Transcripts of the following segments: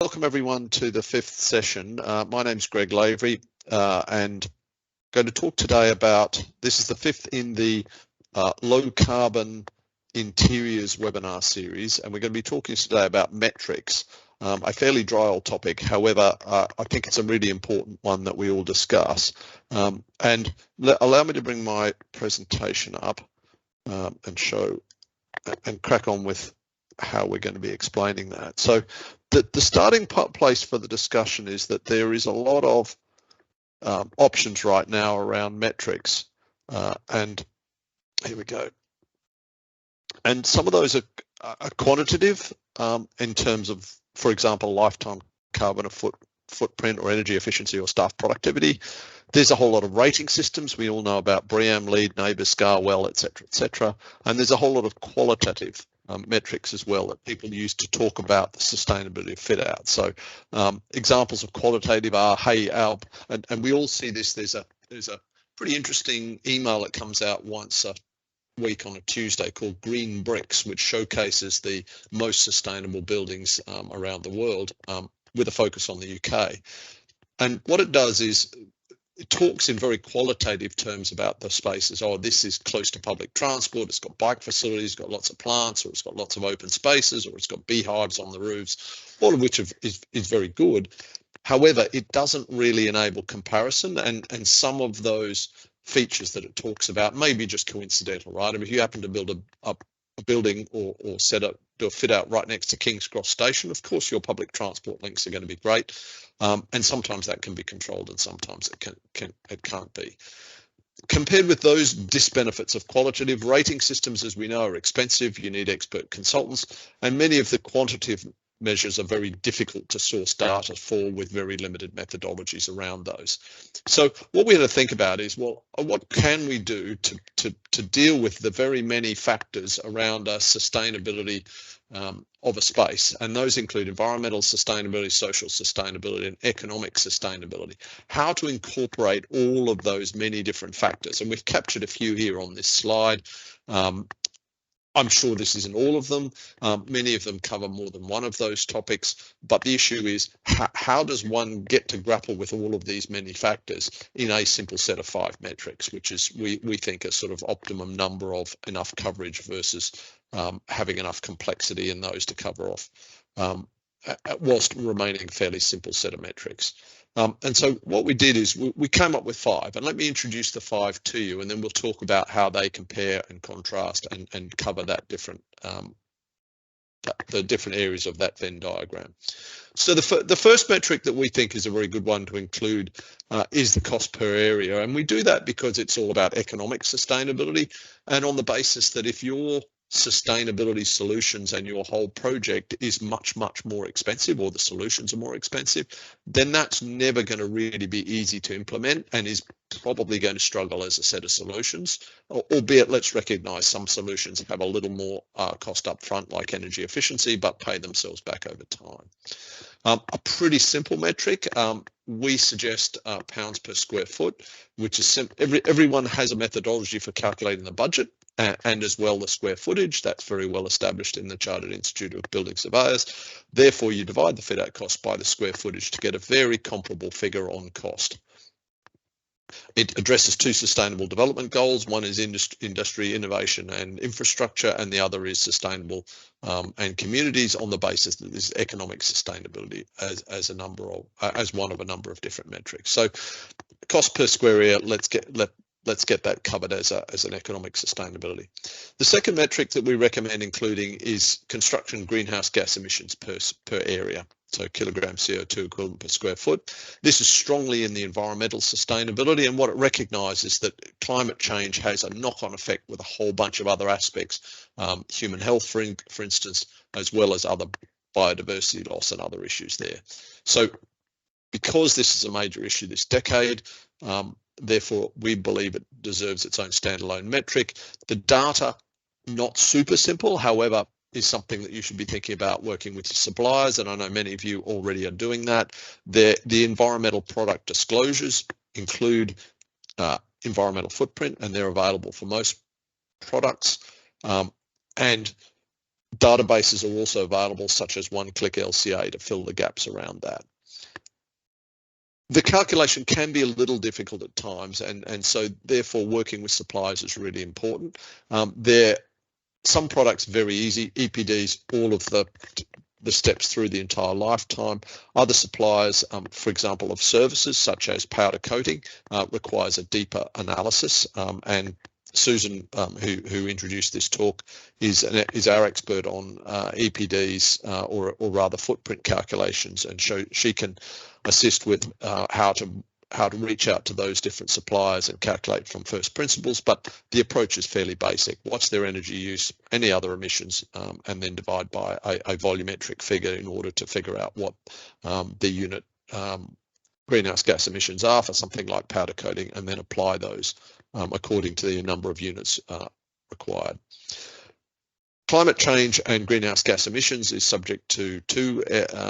Welcome everyone to the fifth session. My name's Greg Lavery and I'm going to talk today about, this is the fifth in the low carbon interiors webinar series, and we're going to be talking today about metrics, a fairly dry old topic. However, I think it's a really important one that we all discuss. And allow me to bring my presentation up and show and crack on with how we're going to be explaining that. So the starting place for the discussion is that there is a lot of options right now around metrics, and here we go. And some of those are quantitative in terms of, for example, lifetime carbon footprint or energy efficiency or staff productivity. There's a whole lot of rating systems. We all know about BREEAM, LEED, NABERS, SCAR, WELL, etc. And there's a whole lot of qualitative metrics as well that people use to talk about the sustainability of fit out. So examples of qualitative are, hey, and we all see this, there's a pretty interesting email that comes out once a week on a Tuesday called Green Bricks, which showcases the most sustainable buildings around the world with a focus on the UK. And what it does is it talks in very qualitative terms about the spaces. Oh, this is close to public transport, it's got bike facilities, it's got lots of plants, or it's got lots of open spaces, or it's got beehives on the roofs, all of which is very good. However, it doesn't really enable comparison, and some of those features that it talks about may be just coincidental, right? I mean, if you happen to build a building or do a fit out right next to King's Cross Station, of course your public transport links are going to be great, and sometimes that can be controlled and sometimes it can't be. Compared with those disbenefits of qualitative, rating systems, as we know, are expensive. You need expert consultants, and many of the quantitative measures are very difficult to source data for with very limited methodologies around those. So what we have to think about is, well, what can we do to deal with the very many factors around sustainability of a space? And those include environmental sustainability, social sustainability, and economic sustainability. How to incorporate all of those many different factors. And we've captured a few here on this slide. I'm sure this isn't all of them. Many of them cover more than one of those topics, but the issue is how does one get to grapple with all of these many factors in a simple set of 5 metrics, which is we think a sort of optimum number of enough coverage versus having enough complexity in those to cover off, whilst remaining a fairly simple set of metrics. And so what we did is we came up with 5, and let me introduce the 5 to you, and then we'll talk about how they compare and contrast and cover that different the different areas of that Venn diagram. So the first metric that we think is a very good one to include is the cost per area, and we do that because it's all about economic sustainability, and on the basis that if your sustainability solutions and your whole project is much more expensive, or the solutions are more expensive, then that's never going to really be easy to implement and is probably going to struggle as a set of solutions, albeit let's recognize some solutions have a little more cost up front, like energy efficiency, but pay themselves back over time. A pretty simple metric, we suggest pounds per square foot, which is everyone has a methodology for calculating the budget, and as well the square footage. That's very well established in the Chartered Institute of Building Surveyors. Therefore, you divide the fit out cost by the square footage to get a very comparable figure on cost. It addresses 2 sustainable development goals. One is industry, innovation and infrastructure, and the other is sustainable and communities, on the basis that this is economic sustainability as one of a number of different metrics. So cost per square area, let's get that covered as an economic sustainability. The second metric that we recommend including is construction greenhouse gas emissions per area, so kilogram CO2 equivalent per square foot. This is strongly in the environmental sustainability, and what it recognises that climate change has a knock-on effect with a whole bunch of other aspects, human health, for instance, as well as other biodiversity loss and other issues there. So because this is a major issue this decade, therefore, we believe it deserves its own standalone metric. The data, not super simple, however, is something that you should be thinking about working with your suppliers, and I know many of you already are doing that. The environmental product disclosures include environmental footprint, and they're available for most products. And Databases are also available, such as One-Click LCA, to fill the gaps around that. The calculation can be a little difficult at times, and so therefore working with suppliers is really important. Some products very easy, EPDs, all of the steps through the entire lifetime. Other suppliers, for example, of services such as powder coating, requires a deeper analysis, and Susan, who introduced this talk, is our expert on EPDs, or rather footprint calculations, and she can assist with how to reach out to those different suppliers and calculate from first principles. But the approach is fairly basic. What's their energy use, any other emissions, and then divide by a volumetric figure in order to figure out what the unit greenhouse gas emissions are for something like powder coating, and then apply those according to the number of units required. Climate change and greenhouse gas emissions is subject to two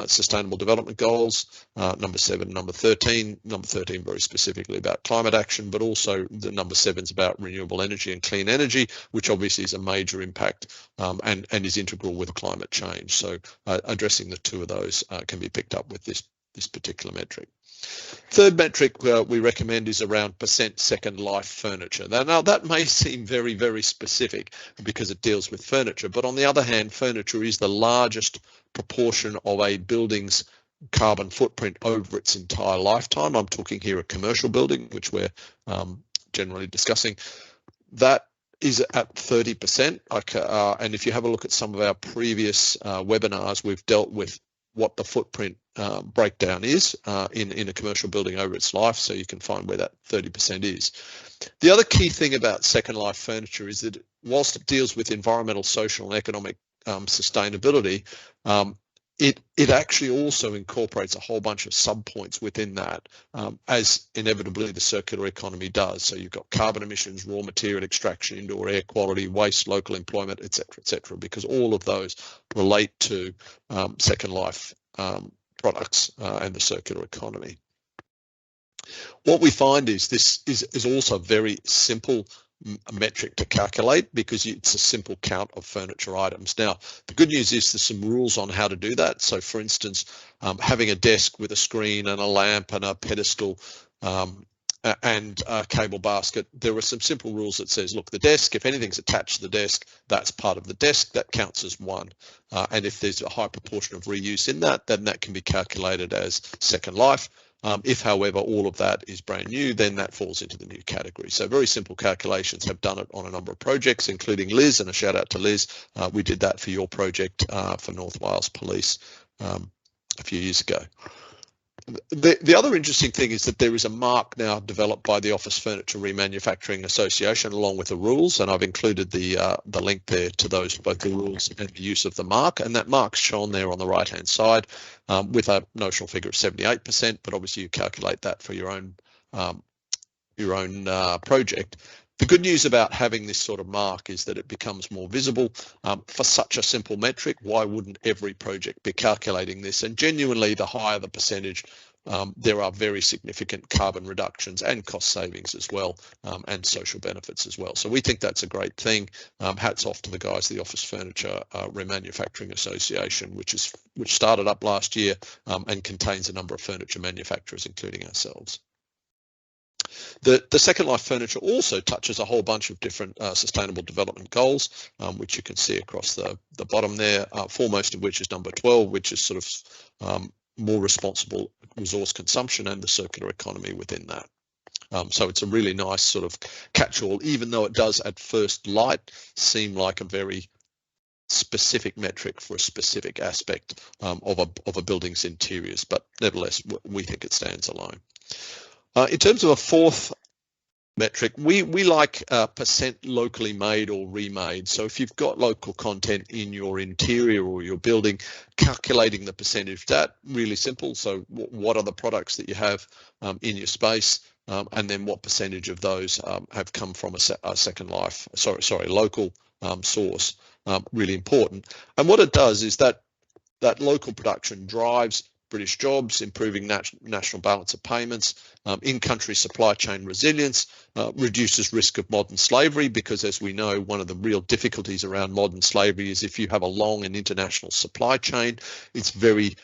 Sustainable Development Goals, number 7 and number 13. Number 13 very specifically about climate action, but also the number 7 is about renewable energy and clean energy, which obviously is a major impact and is integral with climate change. So addressing the two of those can be picked up with this particular metric. Third metric we recommend is around percent second life furniture. Now that may seem very, very specific because it deals with furniture, but on the other hand, furniture is the largest proportion of a building's carbon footprint over its entire lifetime. I'm talking here a commercial building, which we're generally discussing. That is at 30%. And if you have a look at some of our previous webinars, we've dealt with what the footprint breakdown is in a commercial building over its life, so you can find where that 30% is. The other key thing about second life furniture is that whilst it deals with environmental, social and economic sustainability, it actually also incorporates a whole bunch of sub-points within that, as inevitably the circular economy does. So you've got carbon emissions, raw material extraction, indoor air quality, waste, local employment, etc., because all of those relate to second life products and the circular economy. What we find is this is also very simple metric to calculate because it's a simple count of furniture items. Now, the good news is there's some rules on how to do that. So, for instance, having a desk with a screen and a lamp and a pedestal and a cable basket, there are some simple rules that says, look, the desk, if anything's attached to the desk, that's part of the desk, that counts as one. And if there's a high proportion of reuse in that, then that can be calculated as second life. If, however, all of that is brand new, then that falls into the new category. So very simple calculations. Have done it on a number of projects, including Liz, and a shout out to Liz. We did that for your project for North Wales Police a few years ago. The other interesting thing is that there is a mark now developed by the Office Furniture Remanufacturing Association along with the rules, and I've included the link there to those, both the rules and the use of the mark, and that mark's shown there on the right hand side with a notional figure of 78%, but obviously you calculate that for your own project. The good news about having this sort of mark is that it becomes more visible. For such a simple metric, why wouldn't every project be calculating this? And genuinely, the higher the percentage, there are very significant carbon reductions and cost savings as well, and social benefits as well. So we think that's a great thing. Hats off to the guys, the Office Furniture Remanufacturing Association, which started up last year and contains a number of furniture manufacturers, including ourselves. The second life furniture also touches a whole bunch of different sustainable development goals, which you can see across the bottom there, foremost of which is number 12, which is sort of more responsible resource consumption and the circular economy within that. So it's a really nice sort of catch-all, even though it does at first light seem like a very specific metric for a specific aspect of a building's interiors, but nevertheless, we think it stands alone. In terms of a fourth metric, we like percent locally made or remade. So if you've got local content in your interior or your building, calculating the percentage, that really simple. So what are the products that you have in your space, and then what percentage of those have come from a second life, local source, really important. And what it does is that local production drives British jobs, improving national balance of payments, in-country supply chain resilience, reduces risk of modern slavery, because as we know, one of the real difficulties around modern slavery is if you have a long and international supply chain, it's very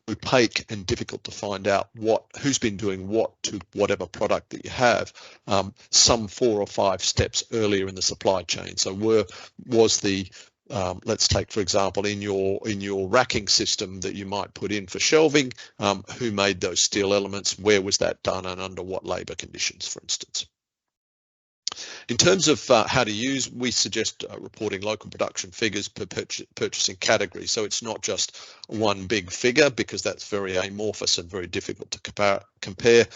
opaque and difficult to find out who's been doing what to whatever product that you have, some 4 or 5 steps earlier in the supply chain. So was the let's take, for example, in your racking system that you might put in for shelving, who made those steel elements, where was that done, and under what labour conditions, for instance. In terms of how to use, we suggest reporting local production figures per purchasing category. So it's not just one big figure, because that's very amorphous and very difficult to compare.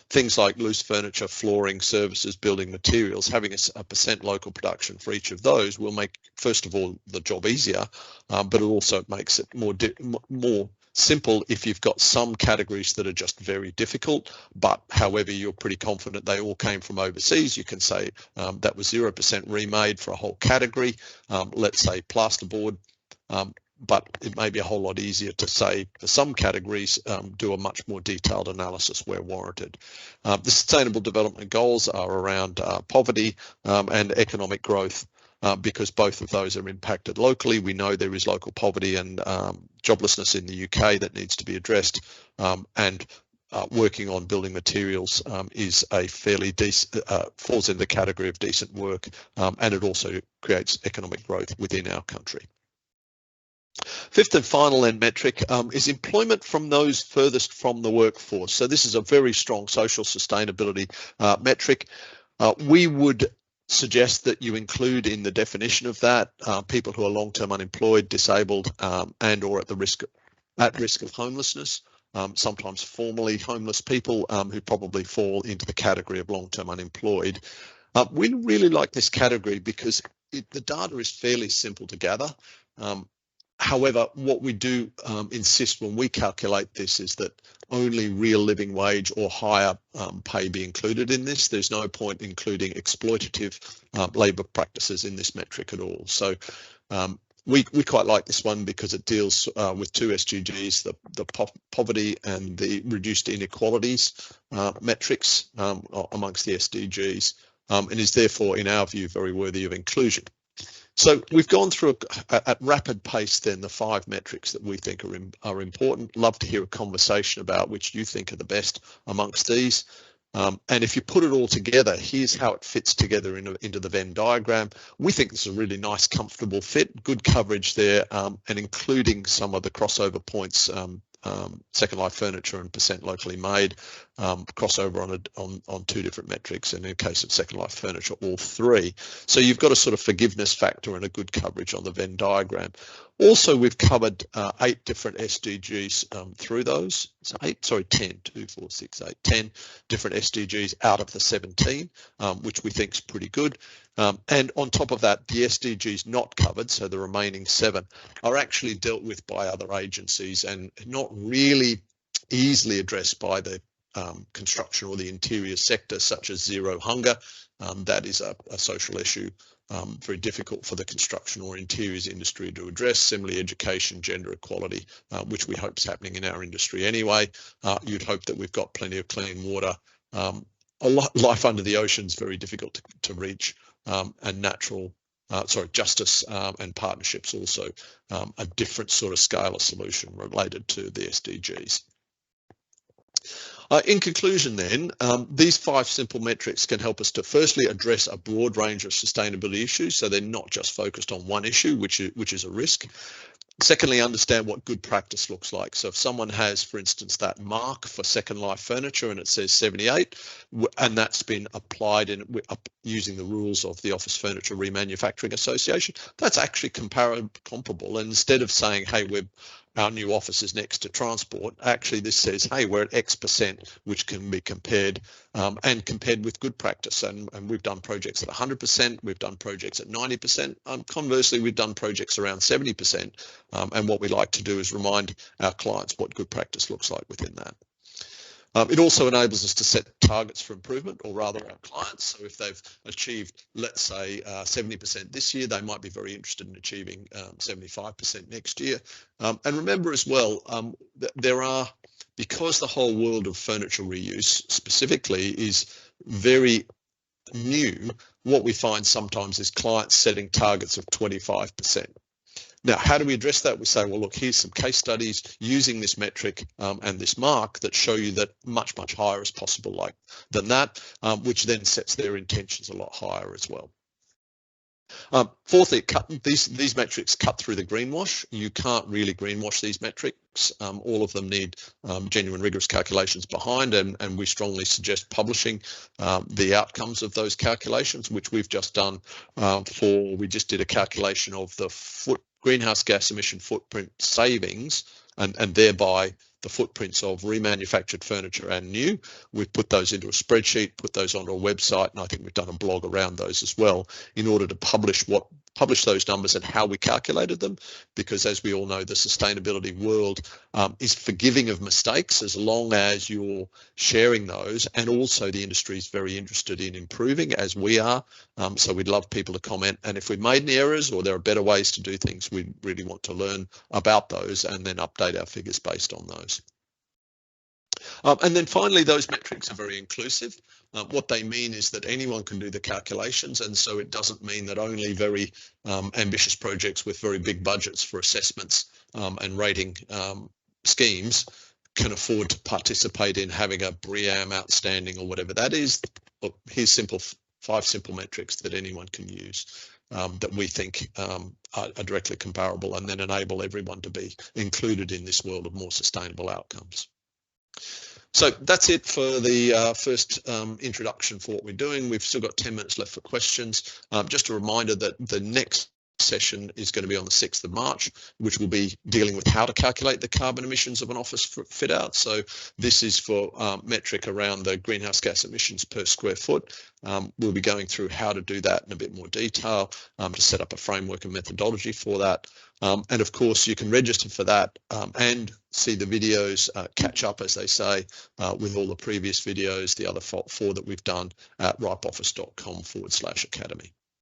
Things like loose furniture, flooring, services, building materials, having a percent local production for each of those will make, first of all, the job easier, but it also makes it more simple if you've got some categories that are just very difficult, but however you're pretty confident they all came from overseas. You can say that was 0% remade for a whole category, let's say plasterboard, but it may be a whole lot easier to say for some categories, do a much more detailed analysis where warranted. The Sustainable Development Goals are around poverty and economic growth, because both of those are impacted locally. We know there is local poverty and joblessness in the UK that needs to be addressed, and working on building materials is a fairly decent, falls in the category of decent work, and it also creates economic growth within our country. Fifth and final end metric is employment from those furthest from the workforce. So this is a very strong social sustainability metric. We would suggest that you include in the definition of that people who are long-term unemployed, disabled, and or at risk of homelessness, sometimes formerly homeless people who probably fall into the category of long-term unemployed. We really like this category because the data is fairly simple to gather. However, what we do insist when we calculate this is that only real living wage or higher pay be included in this. There's no point including exploitative labour practices in this metric at all. So we quite like this one because it deals with 2 SDGs, the poverty and the reduced inequalities metrics amongst the SDGs, and is therefore, in our view, very worthy of inclusion. So we've gone through at rapid pace then the 5 metrics that we think are important. Love to hear a conversation about which you think are the best amongst these. And if you put it all together, here's how it fits together into the Venn diagram. We think this is a really nice, comfortable fit, good coverage there, and including some of the crossover points, Second Life Furniture and percent locally made, crossover on 2 different metrics, and in the case of Second Life Furniture, all 3. So you've got a sort of forgiveness factor and a good coverage on the Venn diagram. Also, we've covered 8 different SDGs through those. So 10, 2, 4, 6, 8, 10 different SDGs out of the 17, which we think is pretty good. And on top of that, the SDGs not covered, so the remaining 7, are actually dealt with by other agencies and not really easily addressed by the construction or the interior sector, such as zero hunger. That is a social issue, very difficult for the construction or interiors industry to address. Similarly, education, gender equality, which we hope is happening in our industry anyway. You'd hope that we've got plenty of clean water. Life under the ocean is very difficult to reach, and justice and partnerships also a different sort of scale of solution related to the SDGs. In conclusion then, these 5 simple metrics can help us to firstly address a broad range of sustainability issues, so they're not just focused on one issue, which is a risk. Secondly, understand what good practice looks like. So if someone has, for instance, that mark for Second Life Furniture and it says 78, and that's been applied using the rules of the Office Furniture Remanufacturing Association, that's actually comparable. And instead of saying, hey, our new office is next to transport, actually this says, hey, we're at X%, which can be compared and compared with good practice. And we've done projects at 100%, we've done projects at 90%. Conversely, we've done projects around 70%. And what we like to do is remind our clients what good practice looks like within that. It also enables us to set targets for improvement, or rather our clients. So if they've achieved, let's say, 70% this year, they might be very interested in achieving 75% next year. And remember as well, there are, because the whole world of furniture reuse specifically is very new, what we find sometimes is clients setting targets of 25%. Now, how do we address that? We say, well, look, here's some case studies using this metric and this mark that show you that much, much higher is possible than that, which then sets their intentions a lot higher as well. Fourthly, these metrics cut through the greenwash. You can't really greenwash these metrics. All of them need genuine, rigorous calculations behind, and we strongly suggest publishing the outcomes of those calculations, which we've just done we just did a calculation of the greenhouse gas emission footprint savings and thereby the footprints of remanufactured furniture and new. We've put those into a spreadsheet, put those onto a website, and I think we've done a blog around those as well in order to publish those numbers and how we calculated them, because as we all know, the sustainability world is forgiving of mistakes as long as you're sharing those, and also the industry is very interested in improving, as we are. So we'd love people to comment, and if we've made any errors or there are better ways to do things, we really want to learn about those and then update our figures based on those. And then finally, those metrics are very inclusive. What they mean is that anyone can do the calculations, and so it doesn't mean that only very ambitious projects with very big budgets for assessments and rating schemes can afford to participate in having a BREEAM outstanding or whatever that is. Look, here's 5 simple metrics that anyone can use that we think are directly comparable, and then enable everyone to be included in this world of more sustainable outcomes. So that's it for the first introduction for what we're doing. We've still got 10 minutes left for questions. Just a reminder that the next session is going to be on the 6th of March, which will be dealing with how to calculate the carbon emissions of an office fit out. So this is for metric around the greenhouse gas emissions per square foot. We'll be going through how to do that in a bit more detail, to set up a framework and methodology for that. And of course, you can register for that and see the videos, catch up, as they say, with all the previous videos, the other 4 that we've done at ripeoffice.com/academy.